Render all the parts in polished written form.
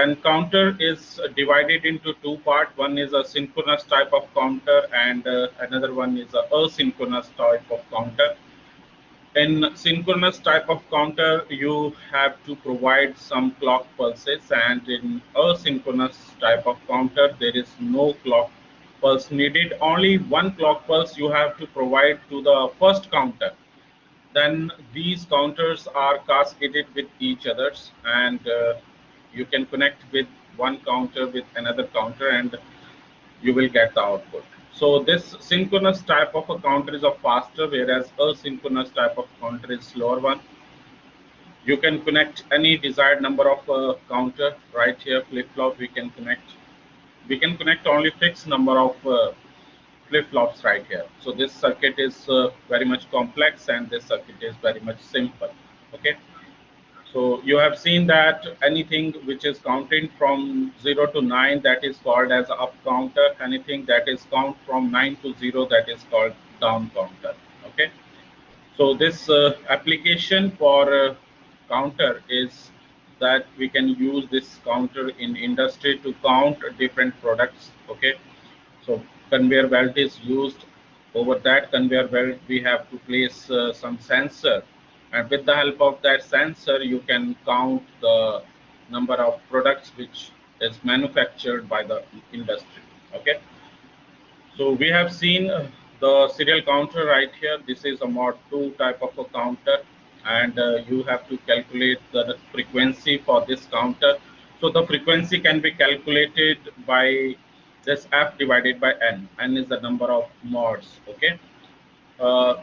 And counter is divided into two parts. One is a synchronous type of counter, and another one is a asynchronous type of counter. In synchronous type of counter, you have to provide some clock pulses, and in asynchronous type of counter, there is no clock pulse needed. Only one clock pulse you have to provide to the first counter. Then these counters are cascaded with each others, and you can connect with one counter with another counter, and you will get the output. So this synchronous type of a counter is a faster, whereas asynchronous type of counter is slower one. You can connect any desired number of counter right here. Flip flop we can connect. We can connect only fixed number of flip flops right here. So this circuit is very much complex, and this circuit is very much simple. Okay. So you have seen that anything which is counting from 0 to 9, that is called as up counter. Anything that is count from 9 to 0, that is called down counter. Okay. So this application for counter is that we can use this counter in industry to count different products. Okay. So conveyor belt is used. Over that conveyor belt, we have to place some sensor, and with the help of that sensor, you can count the number of products which is manufactured by the industry. Okay. So we have seen the serial counter right here. This is a mod 2 type of a counter, and you have to calculate the frequency for this counter. So the frequency can be calculated by this f divided by n. N is the number of mods. Okay. Uh,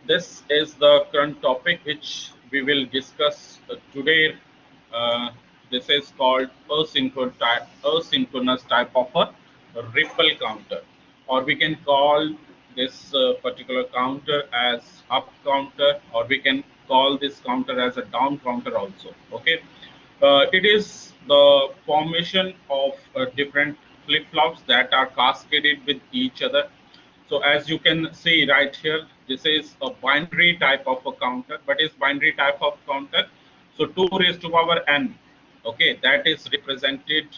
this is the current topic which we will discuss today. Uh, this is called asynchronous type of a ripple counter, or we can call this particular counter as up counter, or we can call this counter as a down counter also. Okay. It is the formation of different flip-flops that are cascaded with each other. So as you can see right here, this is a binary type of a counter. But is binary type of counter? So 2 raised to power n, okay, that is represented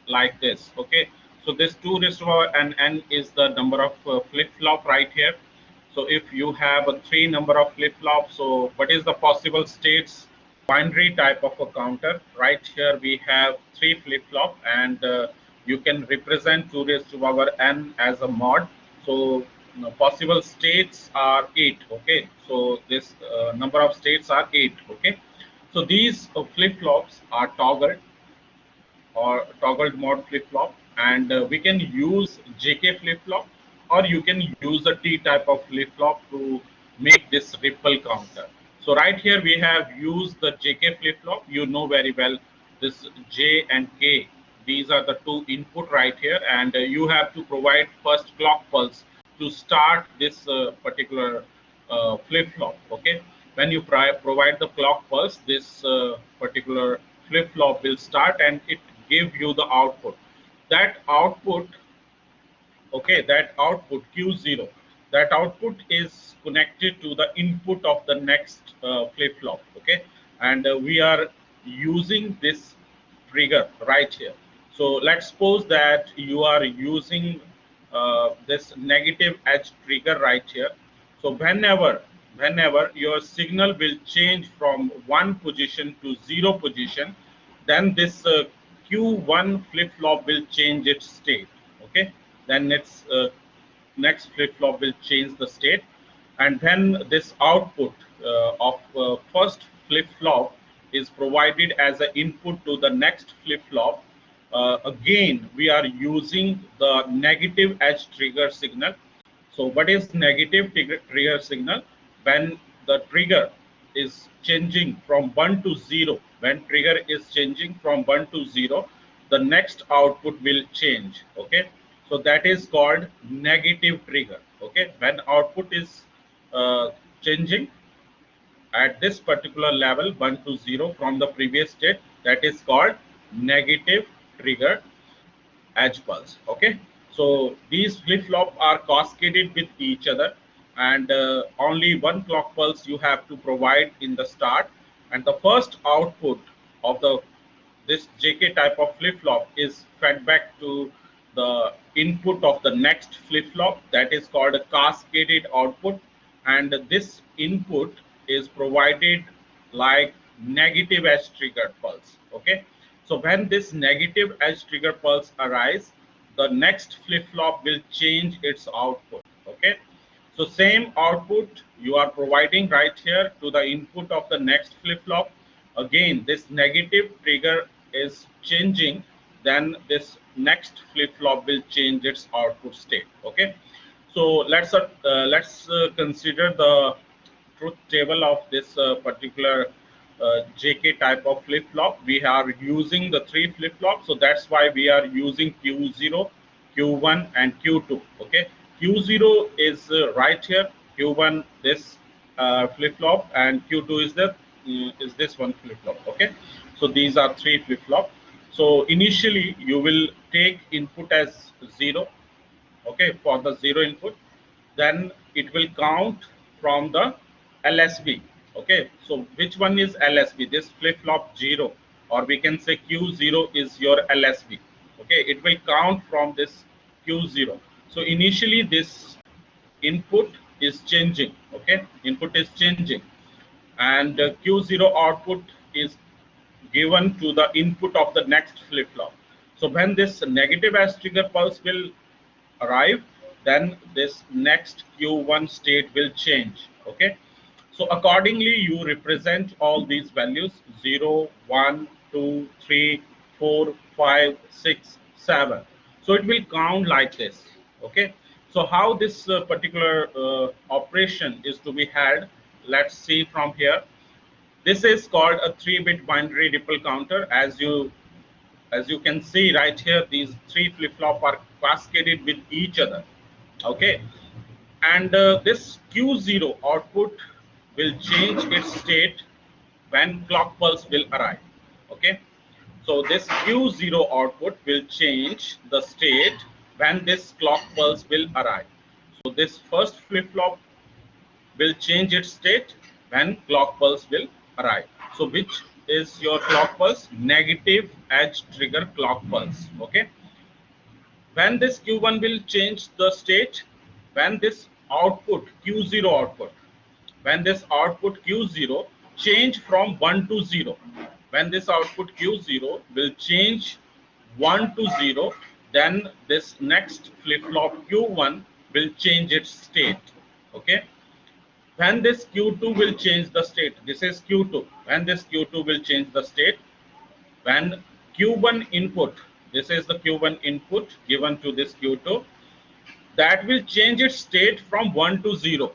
like this. Okay, so this 2 raised to power n is the number of flip-flop right here. So if you have a 3 number of flip-flops, so what is the possible states? Binary type of a counter. Right here we have 3 flip-flop, and you can represent 2 raised to power n as a mod. So possible states are 8. Okay, so this number of states are 8. Okay, so these flip-flops are toggled, or toggled mode flip-flop, and we can use JK flip-flop, or you can use a T type of flip-flop to make this ripple counter. So right here we have used the JK flip-flop. You know very well this J and K, these are the two input right here, and you have to provide first clock pulse to start this particular flip-flop. Okay, when you provide the clock pulse, this particular flip-flop will start, and it give you the output. That output, okay, that output Q0, that output is connected to the input of the next flip-flop. Okay, and we are using this trigger right here. So let's suppose that you are using this negative edge trigger right here. So whenever your signal will change from one position to zero position, then this Q1 flip-flop will change its state. Okay, then its next flip-flop will change the state, and then this output of first flip-flop is provided as an input to the next flip-flop. Again, we are using the negative edge trigger signal. So what is negative trigger signal? When the trigger is changing from 1 to 0, when trigger is changing from 1 to 0, the next output will change. Okay, so that is called negative trigger. Okay, when output is changing at this particular level 1 to 0 from the previous state, that is called negative trigger edge pulse. Okay, so these flip-flop are cascaded with each other, and only one clock pulse you have to provide in the start, and the first output of the this JK type of flip-flop is fed back to the input of the next flip-flop, that is called a cascaded output, and this input is provided like negative edge trigger pulse. Okay, so when this negative edge trigger pulse arise, the next flip-flop will change its output. Okay, so same output you are providing right here to the input of the next flip-flop. Again, this negative trigger is changing, then this next flip-flop will change its output state. Okay, so let's consider the truth table of this particular JK type of flip-flop. We are using the three flip-flops, so that's why we are using Q0, Q1, and Q2. Okay, Q0 is right here, Q1 this flip-flop, and Q2 is this one flip-flop. Okay, so these are three flip-flop. So initially you will take input as 0. Okay, for the 0 input, then it will count from the LSB. Okay, so which one is LSB? This flip-flop 0, or we can say Q0 is your LSB. Okay, it will count from this Q0. So initially this input is changing. Okay, input is changing, and Q0 output is given to the input of the next flip-flop. So when this negative edge trigger pulse will arrive, then this next Q1 state will change. Okay, so accordingly you represent all these values 0, 1, 2, 3, 4, 5, 6, 7. So it will count like this. Okay, so how this particular operation is to be had, let's see from here. This is called a 3-bit binary ripple counter. As you can see right here, these three flip-flop are cascaded with each other. Okay, and this Q0 output will change its state when clock pulse will arrive. Okay, so this Q0 output will change the state when this clock pulse will arrive. So this first flip-flop will change its state when clock pulse will arrive. So which is your clock pulse? Negative edge trigger clock pulse. Okay, when this Q1 will change the state, when this output Q0 output, when this output Q0 change from 1 to 0, when this output Q0 will change 1 to 0, then this next flip-flop Q1 will change its state. Okay, when this Q2 will change the state, this is Q2, when this Q2 will change the state, when Q1 input, this is the Q1 input given to this Q2, that will change its state from 1 to 0.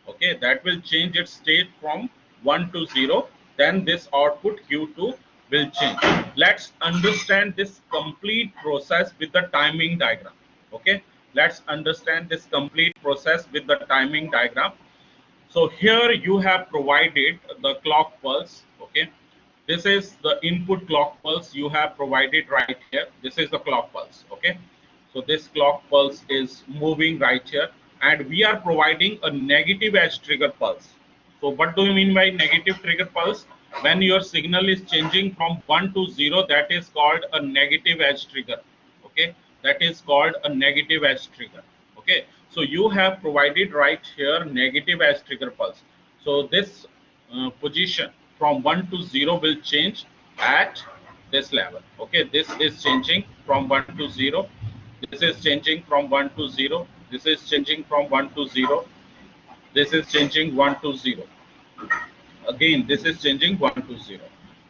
Okay, that will change its state from 1 to 0, then this output Q2 will change. Let's understand this complete process with the timing diagram. Okay, let's understand this complete process with the timing diagram. So here you have provided the clock pulse. Okay, this is the input clock pulse you have provided right here. This is the clock pulse. Okay, so this clock pulse is moving right here, and we are providing a negative edge trigger pulse. So what do you mean by negative trigger pulse? When your signal is changing from 1 to 0, that is called a negative edge trigger. Okay, that is called a negative edge trigger. Okay, so you have provided right here negative edge trigger pulse. So this position from 1 to 0 will change at this level. Okay, this is changing from 1 to 0, this is changing from 1 to 0, this is changing from 1 to 0, this is changing 1 to 0, again this is changing 1 to 0.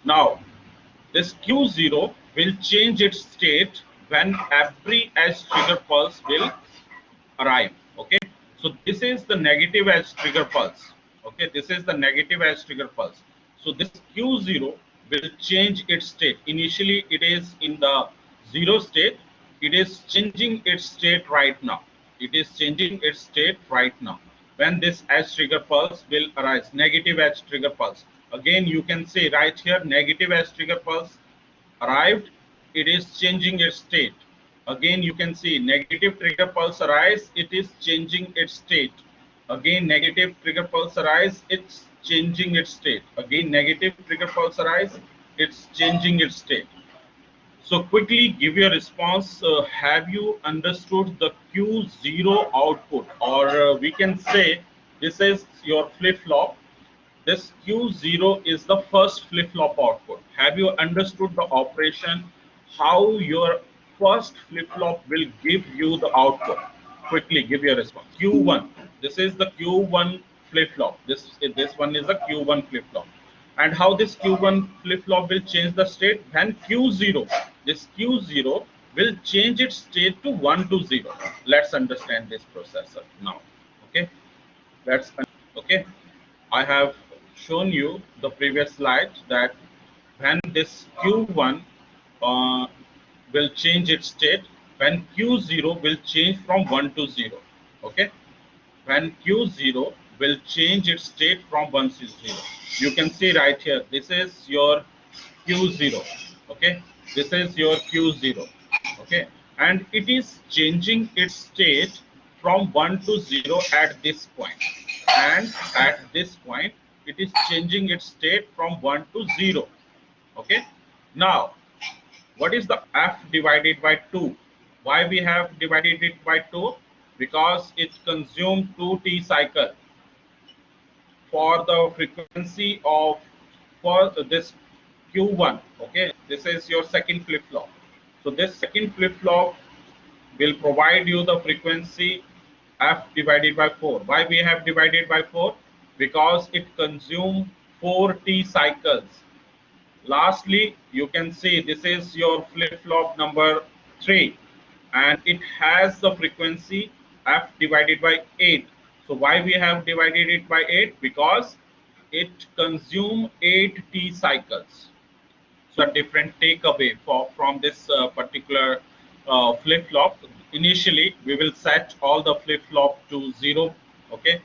Now this Q0 will change its state when every edge trigger pulse will arrive. Okay, so this is the negative edge trigger pulse. Okay, this is the negative edge trigger pulse. So this Q0 will change its state. Initially it is in the 0 state, it is changing its state right now, it is changing its state right now when this edge trigger pulse will arise, negative edge trigger pulse. Again you can say right here, negative edge trigger pulse arrived, it is changing its state. Again you can see negative trigger pulse arise, it is changing its state. Again negative trigger pulse arise, it's changing its state. Again negative trigger pulse arise, it's changing its state. So quickly give your response. Have you understood the Q0 output, or we can say this is your flip-flop. This Q0 is the first flip-flop output. Have you understood the operation? How your first flip-flop will give you the output? Quickly give your response. Q1. This is the Q1 flip-flop. This one is the Q1 flip-flop. And how this Q1 flip-flop will change the state? When Q0, this Q0 will change its state to 1 to 0. Let's understand this processor now. Okay. That's okay. I have shown you the previous slide that when this Q1 uh, will change its state, when Q0 will change from 1 to 0. Okay. When Q0 will change its state from 1 to 0. You can see right here, this is your Q0. Okay. This is your Q0. Okay. And it is changing its state from 1 to 0 at this point. And at this point, it is changing its state from 1 to 0. Okay. Now, what is the f divided by 2? Why we have divided it by 2? Because it consumed 2t cycle for the frequency of for this Q1. Okay, this is your second flip flop. So this second flip flop will provide you the frequency f divided by 4. Why we have divided by 4? Because it consumes 4t cycles. Lastly, you can see this is your flip-flop number 3, and it has the frequency f divided by 8. So why we have divided it by 8? Because it consumes 8t cycles. So a different takeaway from this particular flip-flop. Initially, we will set all the flip-flop to 0. Okay.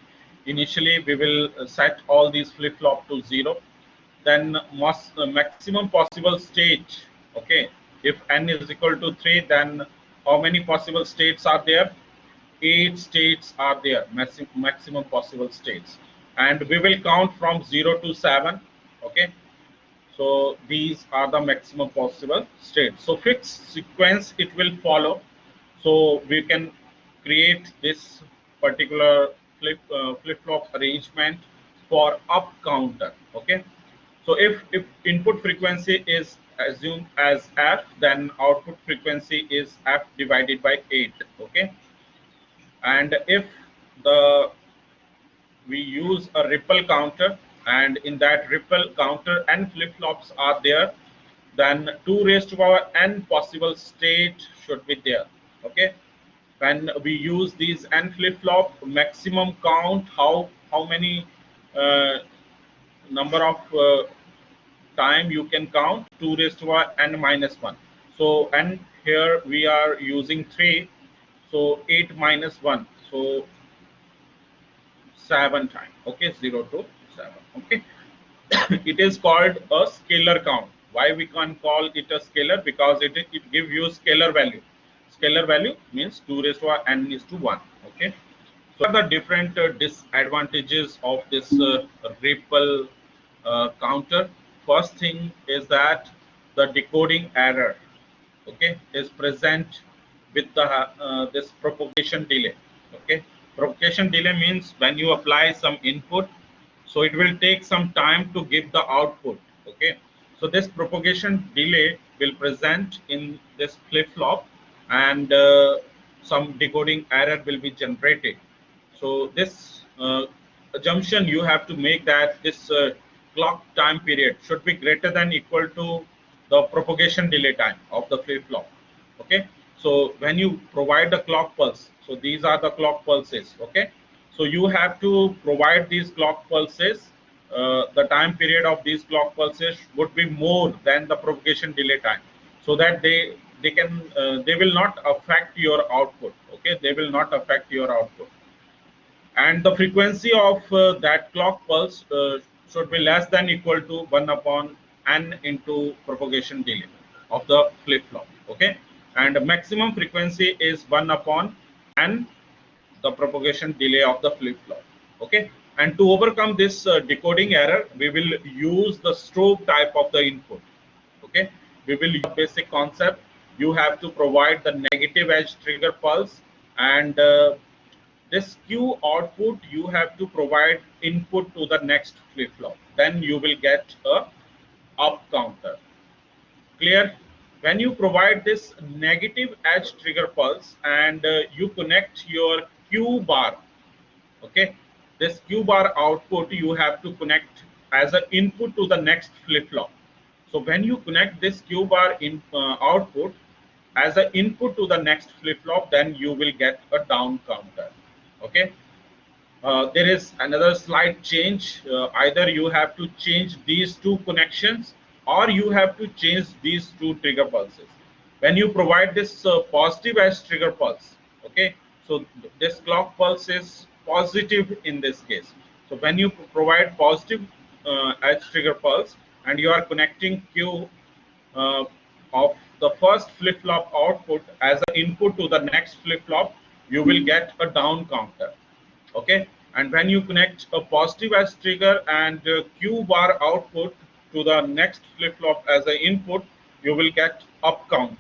Initially, we will set all these flip-flop to 0. Then maximum possible state. Okay, if n is equal to 3, then how many possible states are there? 8 states are there, maximum possible states, and we will count from 0 to 7. Okay, so these are the maximum possible states. So fixed sequence it will follow. So we can create this particular flip-flop arrangement for up counter. Okay, so if input frequency is assumed as f, then output frequency is f divided by 8. Okay, and if the we use a ripple counter, and in that ripple counter n flip-flops are there, then 2 raised to power n possible state should be there. Okay, when we use these n flip-flop, maximum count, how many number of time you can count? 2 raised to power n minus 1. So n here we are using 3, so 8 minus 1, so 7 times. Okay, 0 to 7. Okay, it is called a scalar count. Why we can call it a scalar? Because it gives you scalar value. Scalar value means 2 raised to n is to 1. Okay, so the different disadvantages of this ripple counter. First thing is that the decoding error, okay, is present with the this propagation delay. Okay, propagation delay means when you apply some input, so it will take some time to give the output. Okay, so this propagation delay will present in this flip-flop, and some decoding error will be generated. So this assumption you have to make that this clock time period should be greater than equal to the propagation delay time of the flip-flop. Okay, so when you provide the clock pulse, so these are the clock pulses. Okay, so you have to provide these clock pulses. The time period of these clock pulses would be more than the propagation delay time, so that they will not affect your output. Okay, they will not affect your output, and the frequency of that clock pulse should be less than equal to 1 upon n into propagation delay of the flip-flop. Okay, and the maximum frequency is 1 upon n the propagation delay of the flip-flop. Okay, and to overcome this decoding error, we will use the strobe type of the input. Okay, we will use basic concept. You have to provide the negative edge trigger pulse, and this Q output you have to provide input to the next flip flop. Then you will get a up counter. Clear? When you provide this negative edge trigger pulse and you connect your Q bar, okay, this Q bar output you have to connect as an input to the next flip flop. So when you connect this Q bar in output as an input to the next flip flop, then you will get a down counter. Okay. There is another slight change. Either you have to change these two connections or you have to change these two trigger pulses. When you provide this positive edge trigger pulse, okay, so this clock pulse is positive in this case. So when you provide positive edge trigger pulse and you are connecting Q uh, of the first flip flop output as an input to the next flip flop, you will get a down counter. Okay, and when you connect a positive edge trigger and Q bar output to the next flip flop as an input, you will get up count.